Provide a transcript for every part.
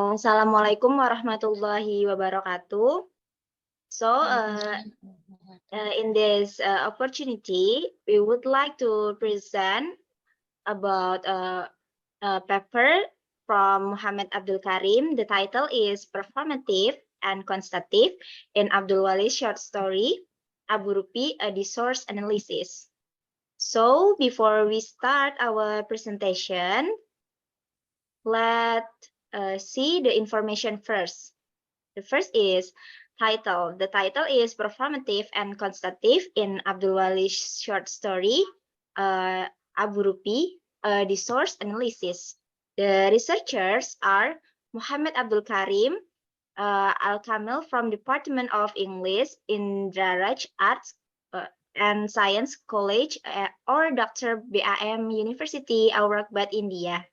Assalamualaikum warahmatullahi wabarakatuh. So, in this opportunity, we would like to present about a paper from Muhammad Abdul Karim. The title is Performative and Constative in Abdulwali's short story, Abu Rupee, a Resource Analysis. So, before we start our presentation, let's see the information first. The first is title. The title is Performative and Constative in Abdulwali's short story, Abu Rupee, the source analysis. The researchers are Muhammad Abdul Karim, Al-Kamil from Department of English in Daraj Arts and Science College or Dr. BAM University, Aurangabad, India.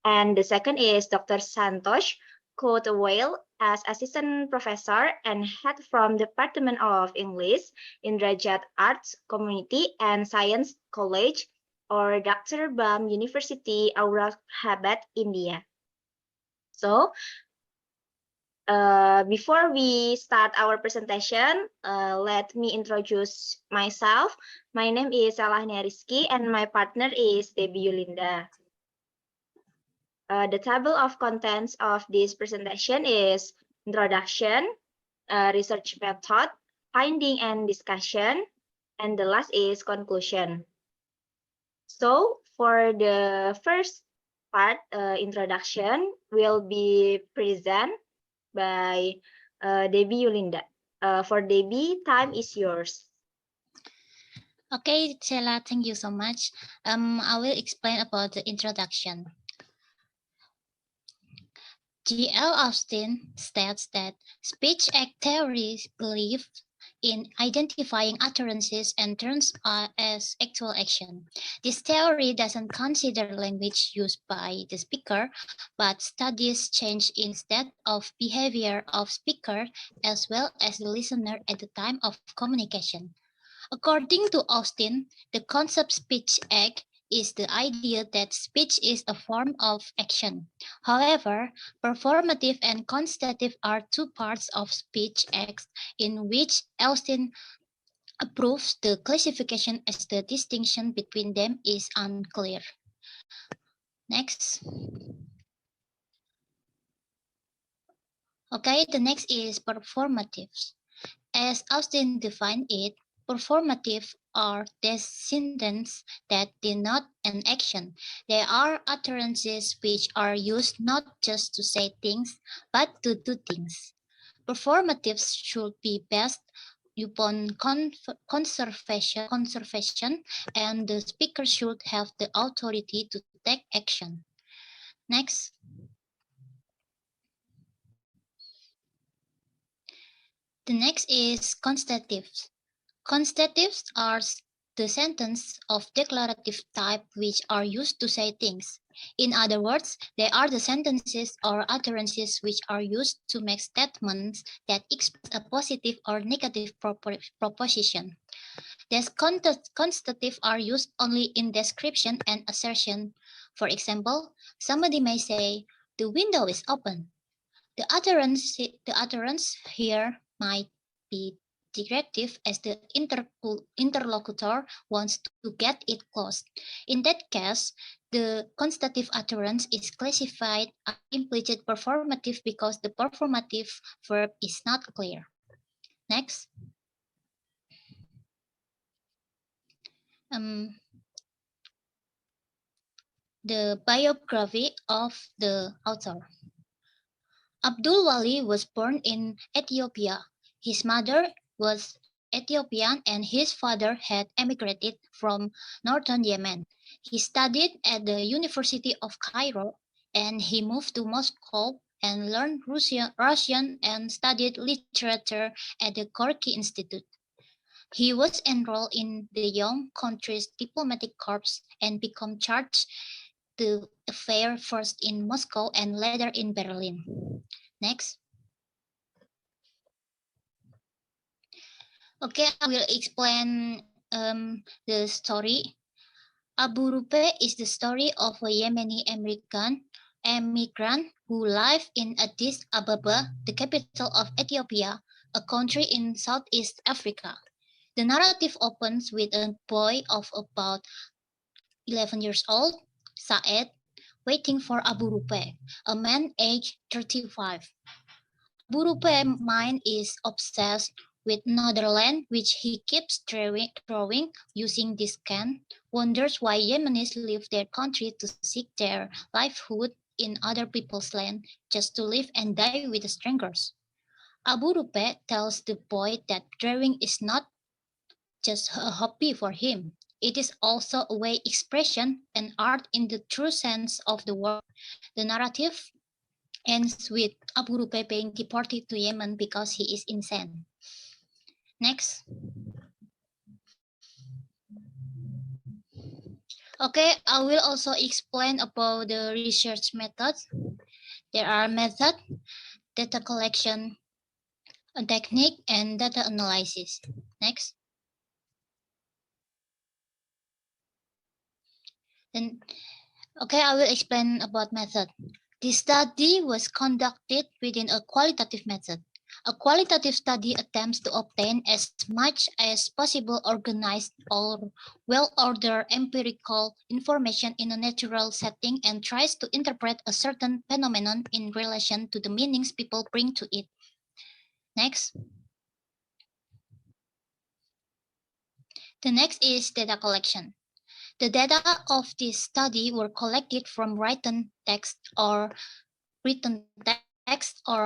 And the second is Dr. Santosh Kotawale as Assistant Professor and Head from Department of English in Rajat Arts Community and Science College or Dr. BAM University, Aurangabad, India. So, before we start our presentation, let me introduce myself. My name is Aghnia Rizqi and my partner is Debby Yulinda. The table of contents of this presentation is introduction, research method, finding and discussion, and the last is conclusion. So for the first part, introduction, will be presented by Debby Yulinda. For Debby, time is yours. Okay, Sheila, thank you so much. I will explain about the introduction. G.L. Austin states that speech act theories believe in identifying utterances and terms as actual action. This theory doesn't consider language used by the speaker, but studies change instead of behavior of speaker as well as the listener at the time of communication. According to Austin, the concept speech act is the idea that speech is a form of action. However, performative and constative are two parts of speech acts in which Austin approves the classification as the distinction between them is unclear. Next. Okay, the next is performatives. As Austin defined it, performative are descendants that denote an action. They are utterances which are used not just to say things, but to do things. Performatives should be based upon conservation, and the speaker should have the authority to take action. Next. The next is constatives. Constatives are the sentences of declarative type which are used to say things. In other words, they are the sentences or utterances which are used to make statements that express a positive or negative proposition. These constatives are used only in description and assertion. For example, somebody may say, "The window is open." The utterance here might be directive as the interlocutor wants to get it closed. In that case, the constative utterance is classified as implicit performative because the performative verb is not clear. Next. The biography of the author. Abdulwali was born in Ethiopia. His mother was Ethiopian and his father had emigrated from northern Yemen. He studied at the University of Cairo and he moved to Moscow and learned Russian and studied literature at the Gorky Institute. He was enrolled in the young country's diplomatic corps and became charged the affair first in Moscow and later in Berlin. Next. Okay, I will explain the story. Abu Rupee is the story of a Yemeni American immigrants who live in Addis Ababa, the capital of Ethiopia, a country in Southeast Africa. The narrative opens with a boy of about 11 years old, Saed, waiting for Abu Rupee, a man aged 35. Abu Rupee's mind is obsessed with another land which he keeps drawing using this can, wonders why Yemenis leave their country to seek their livelihood in other people's land just to live and die with strangers. Abu Rupee tells the boy that drawing is not just a hobby for him. It is also a way expression and art in the true sense of the word. The narrative ends with Abu Rupee being deported to Yemen because he is insane. Next. Okay, I will also explain about the research methods. There are method, data collection, a technique, and data analysis. Next. Then, okay, I will explain about method. This study was conducted within a qualitative method. A qualitative study attempts to obtain as much as possible organized or well-ordered empirical information in a natural setting and tries to interpret a certain phenomenon in relation to the meanings people bring to it. Next. The next is data collection. The data of this study were collected from written text or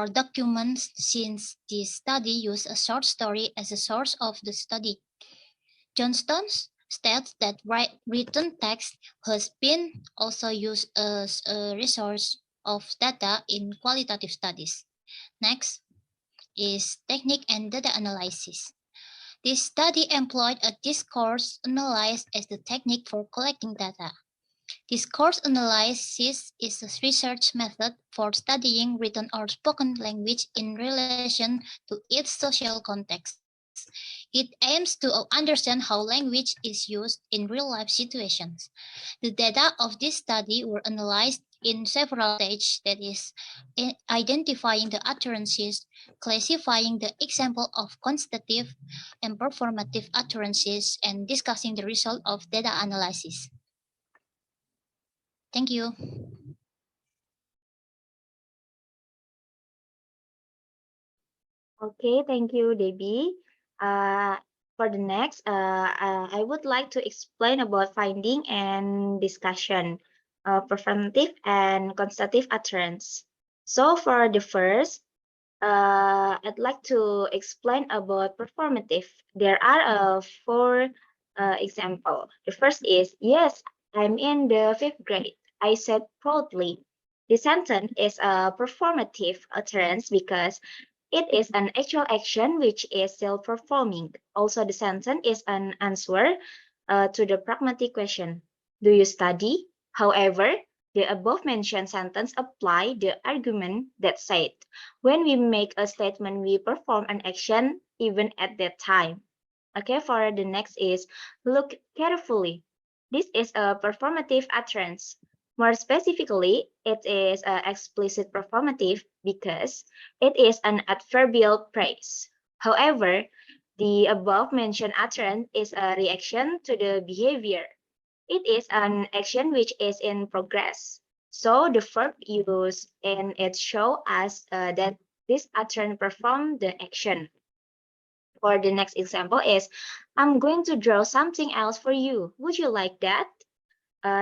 documents since this study used a short story as a source of the study. Johnston states that written text has been also used as a resource of data in qualitative studies. Next is technique and data analysis. This study employed a discourse analysis as the technique for collecting data. Discourse analysis is a research method for studying written or spoken language in relation to its social context. It aims to understand how language is used in real-life situations. The data of this study were analyzed in several stages, that is, identifying the utterances, classifying the example of constative and performative utterances, and discussing the result of data analysis. Thank you. Okay, thank you, Debbie. For the next, I would like to explain about finding and discussion, performative and constative utterance. So for the first, I'd like to explain about performative. There are four examples. The first is, yes, I'm in the fifth grade. I said proudly. The sentence is a performative utterance because it is an actual action which is self-performing. Also, the sentence is an answer to the pragmatic question, do you study? However, the above-mentioned sentence apply the argument that said, when we make a statement, we perform an action even at that time. Okay, for the next is, look carefully. This is a performative utterance. More specifically, it is an explicit performative because it is an adverbial phrase. However, the above-mentioned utterance is a reaction to the behavior. It is an action which is in progress. So the verb used in it show us that this utterance performed the action. For the next example is, I'm going to draw something else for you. Would you like that?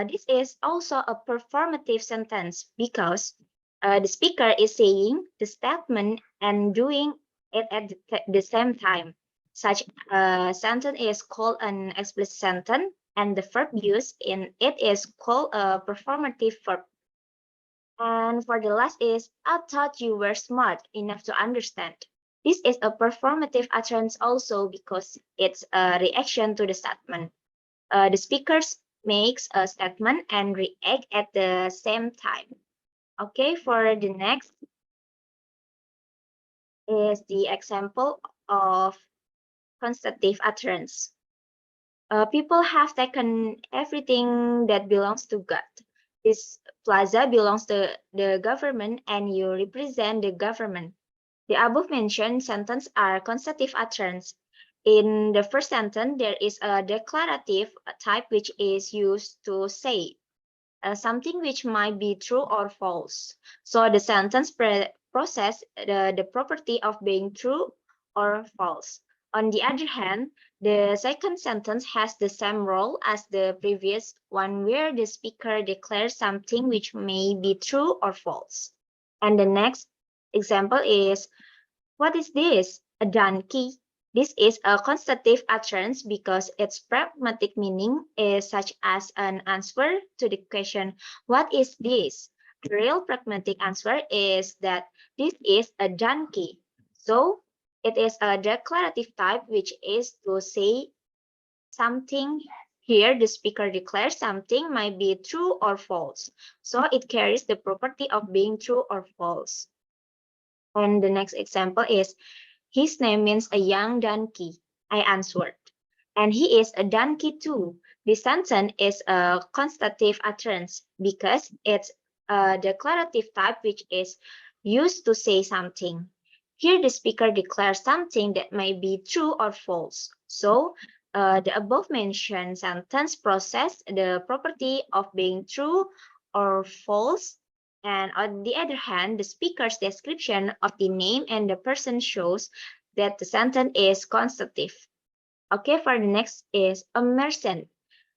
This is also a performative sentence because the speaker is saying the statement and doing it at the same time. Such a sentence is called an explicit sentence, and the verb used in it is called a performative verb. And for the last is, I thought you were smart enough to understand. This is a performative utterance also because it's a reaction to the statement. The speaker makes a statement and react at the same time. Okay, for the next is the example of constative utterance. People have taken everything that belongs to God. This plaza belongs to the government and you represent the government. The above mentioned sentences are constative utterance. In the first sentence, there is a declarative type which is used to say something which might be true or false. So the sentence process the property of being true or false. On the other hand, the second sentence has the same role as the previous one where the speaker declares something which may be true or false. And the next example is, what is this? A donkey. This is a constative utterance because its pragmatic meaning is such as an answer to the question, what is this? The real pragmatic answer is that this is a donkey. So it is a declarative type which is to say something. Here, the speaker declares something might be true or false. So it carries the property of being true or false. And the next example is, his name means a young donkey, I answered. And he is a donkey too. This sentence is a constative utterance because it's a declarative type which is used to say something. Here the speaker declares something that may be true or false. So the above mentioned sentence possesses the property of being true or false. And on the other hand, the speaker's description of the name and the person shows that the sentence is constative. Okay, for the next is a merchant.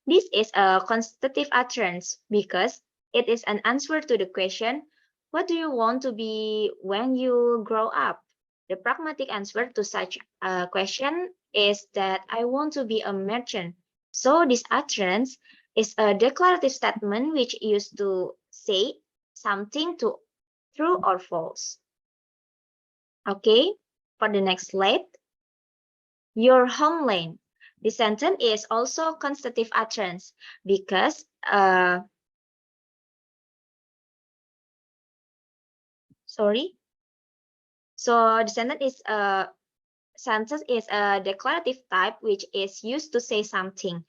This is a constative utterance because it is an answer to the question, what do you want to be when you grow up? The pragmatic answer to such a question is that I want to be a merchant. So this utterance is a declarative statement which used to say something to true or false. Okay, for the next slide. Your homeland. The sentence is also constative utterance because sorry. So the sentence is a declarative type which is used to say something.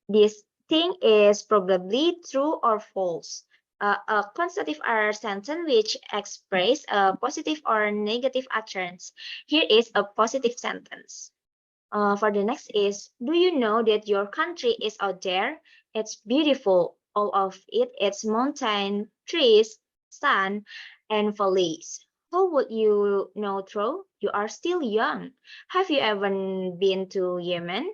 This thing is probably true or false. A constative are sentence which express a positive or negative utterance. Here is a positive sentence. For the next is, do you know that your country is out there? It's beautiful, all of it. It's mountain, trees, sun, and valleys. How would you know, Tro? You are still young. Have you ever been to Yemen?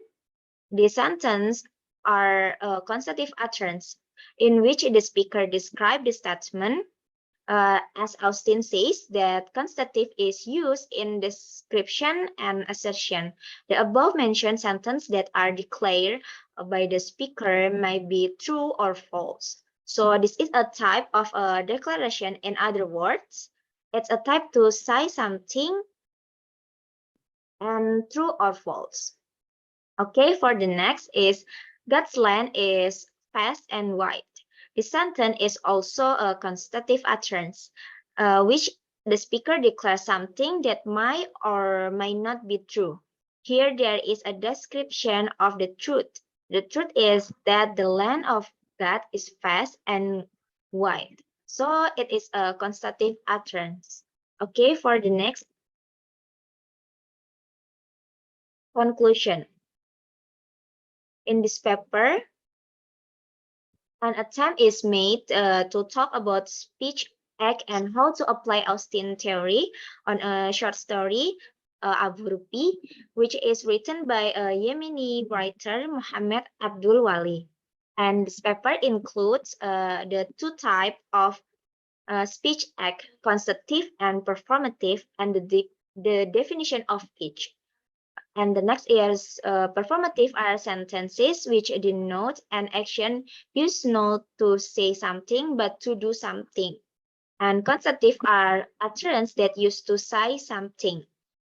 The sentence are a constative utterance in which the speaker describes the statement. As Austin says, that constative is used in description and assertion. The above mentioned sentences that are declared by the speaker might be true or false. So this is a type of a declaration. In other words, it's a type to say something and true or false. Okay, for the next is, God's land is vast and wide. The sentence is also a constative utterance, which the speaker declares something that might or might not be true. Here there is a description of the truth. The truth is that the land of God is vast and wide. So it is a constative utterance. Okay, for the next, conclusion. In this paper, an attempt is made to talk about speech act and how to apply Austin theory on a short story, Rupee, which is written by a Yemeni writer, Muhammad Abdulwali. And this paper includes the two types of speech act, constative and performative, and the definition of each. And the next is performative are sentences which denote an action used not to say something but to do something. And constative are utterance that used to say something.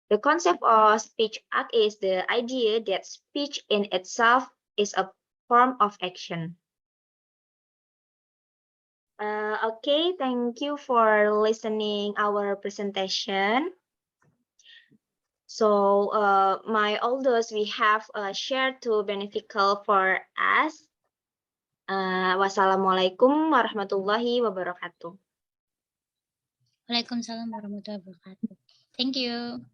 The concept of speech act is the idea that speech in itself is a form of action. Okay, thank you for listening our presentation. So all those we have shared to beneficial for us. Wassalamualaikum warahmatullahi wabarakatuh. Waalaikumsalam warahmatullahi wabarakatuh. Thank you.